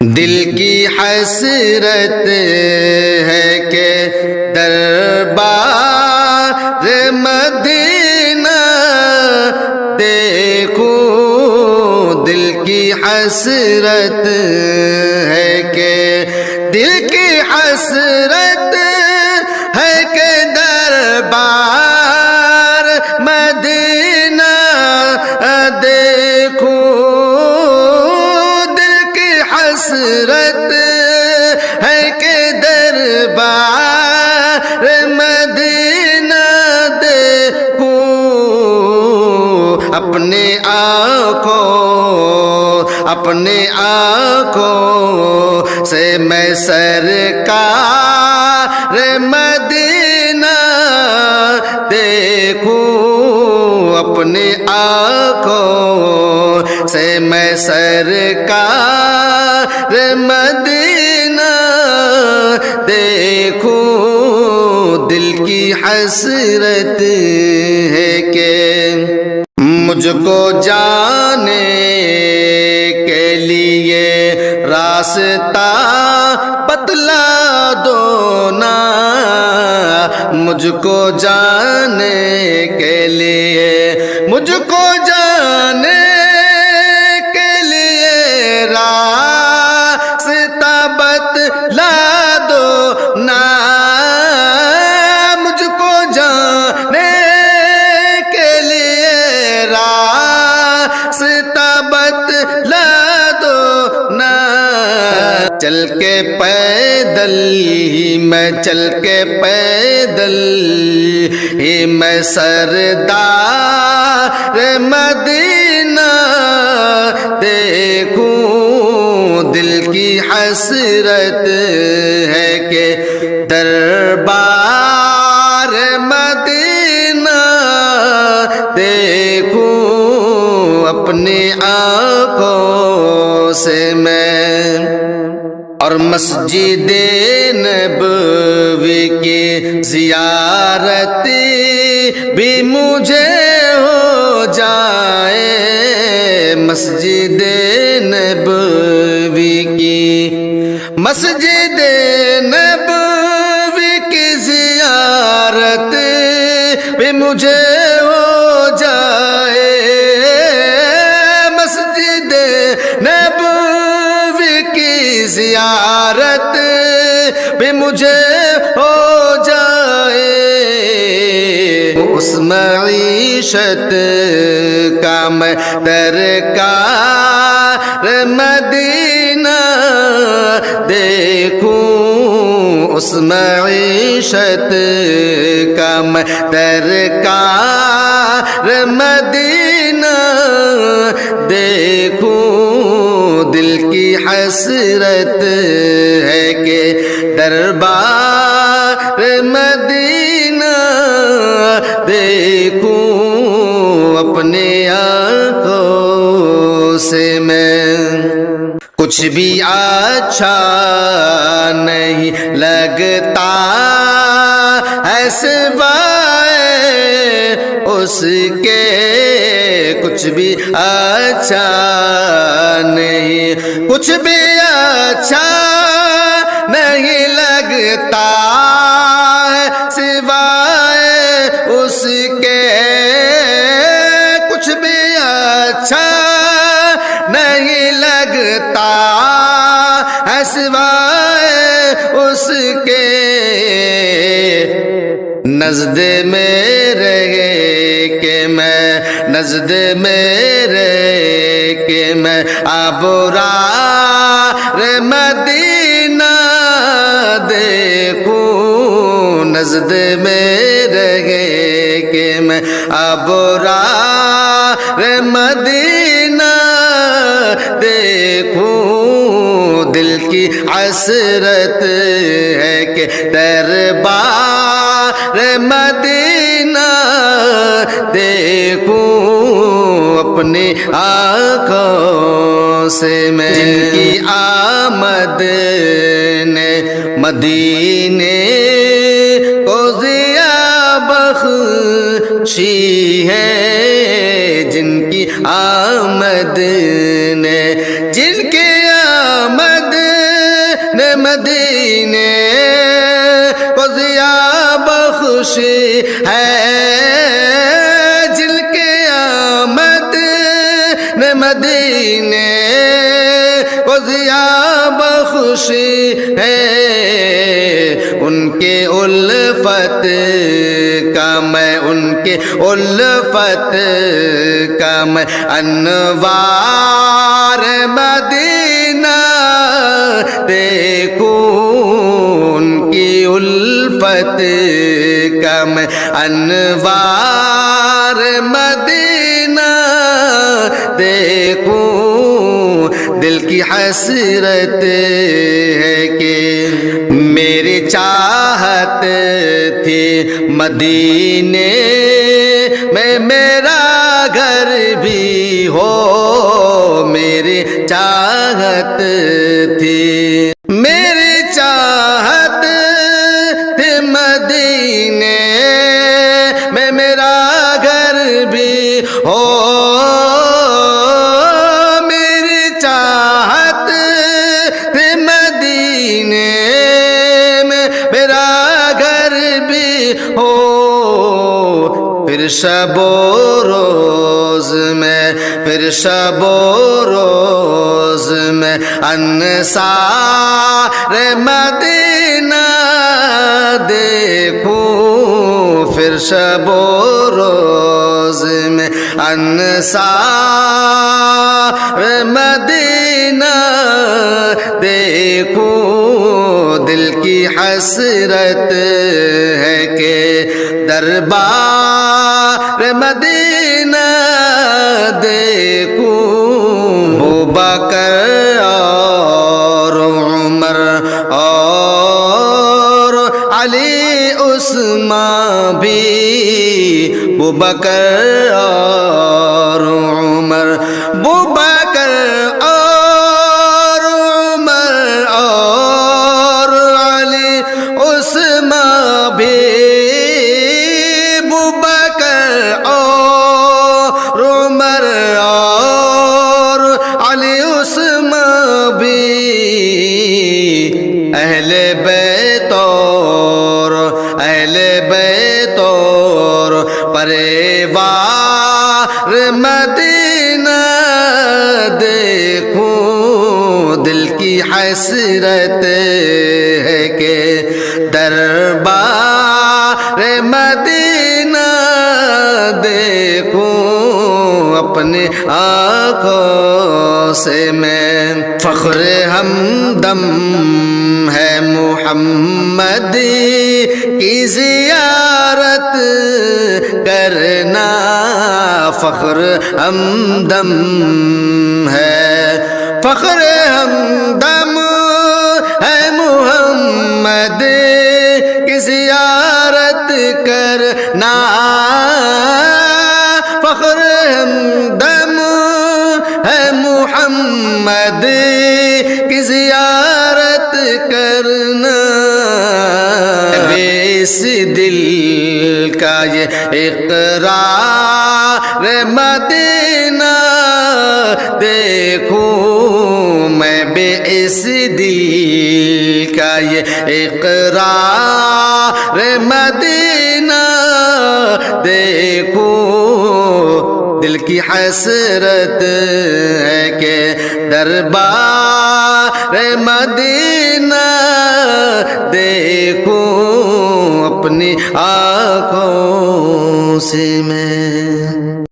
دل کی حسرت ہے کہ دربار مدینہ دیکھوں، دل کی حسرت ہے کہ دل کی حسرت ہے کہ دربار مدینہ دیکھوں، دل کی حسرت ہے کہ دربار مدینہ دیکھوں، اپنے آنکھوں سے میں سرکار مدینہ دیکھوں، اپنے آنکھوں سے میں سرکار مدینہ دیکھوں، دل کی حسرت ہے کہ مجھ کو جانے کے لیے راستہ بتلا دو نا، مجھ کو جانے کے لیے، مجھ کو جانے کے لیے راستہ بتلا دو نا، مجھ کو جانے کے لیے راستہ بتلا دو نا، چل کے پیدل ہی میں، چل کے پیدل ہی میں سردار مدینہ دیکھوں، دل کی حسرت ہے کہ دربار مدینہ دیکھوں، اپنی آنکھوں سے میں، اور مسجد نبوی کی زیارت بھی مجھے ہو جائے، مسجد نبوی کی، مسجد نبوی کی زیارت بھی مجھے ہو جائے، مسجد نبوی کی زیارت بھی مجھے ہو جائے، اس معیشت کا میں درکار مدینہ دیکھوں، اس معیشت کا میں درکار مدینہ دیکھوں، دل کی حسرت ہے کہ دربار مدینہ دیکھوں، اپنے آنکھوں سے میں، کچھ بھی اچھا نہیں لگتا ہے سوائے اس کے، کچھ بھی اچھا نہیں، کچھ بھی اچھا نہیں لگتا ہے سوائے اس کے، کچھ بھی اچھا نہیں لگتا ہے سوائے اس کے، نزد میرے کہ میں، نزد میرے کہ میں ابرار مدینہ دیکھوں، نزد میرے کہ میں ابرار مدینہ دیکھوں، دل کی حسرت ہے کہ دربار مدینہ دیکھوں، اپنی آنکھوں سے میں، جن کی آمد نے مدینے کو ضیا بخشی ہے، جن کی آمد نے، جن کی آمد ضیا بخش ہے ان کے الفت کا میں ان کے الفت کا میں انوار مدینہ دیکھوں ان کی الفت کا میں انوار مدینہ دیکھوں دل کی حسرت ہے کہ میری چاہت تھی مدینے میں میرا گھر بھی ہو میری چاہت تھی میری چاہت تھی مدینے میں میرا گھر بھی ہو میری چاہت تھی مدینے میں میرا گھر بھی ہو پھر شب و روز میں پھر شب و روز میں انصار مدینہ دیکھوں پھر شب و روز میں انصار مدینہ دیکھوں دل کی حسرت ہے کہ دربار مدینہ دیکھوں ابوبکر اور عمر اور علی عثمان بھی ابوبکر اور عمر ابوبکر اور عمر اور علی عثمان بھی اہل بیت اور پریوار مدینہ دیکھوں دل کی حسرت ہے کہ دربار مدینہ دیکھوں اپنے آنکھوں سے میں فخر ہمدم ہے محمد کی زیارت کرنا فخر ہمدم ہے فخر ہمدم ہے محمد کی زیارت کرنا فخر ہمدم ہے محمد کی زیارت کرنا اس دل کا یہ اقرار مدینہ دیکھوں میں بے اس دل کا یہ اقرار مدینہ دیکھوں دل کی حسرت ہے کہ دربار مدینہ دیکھوں اپنی آنکھوں سے میں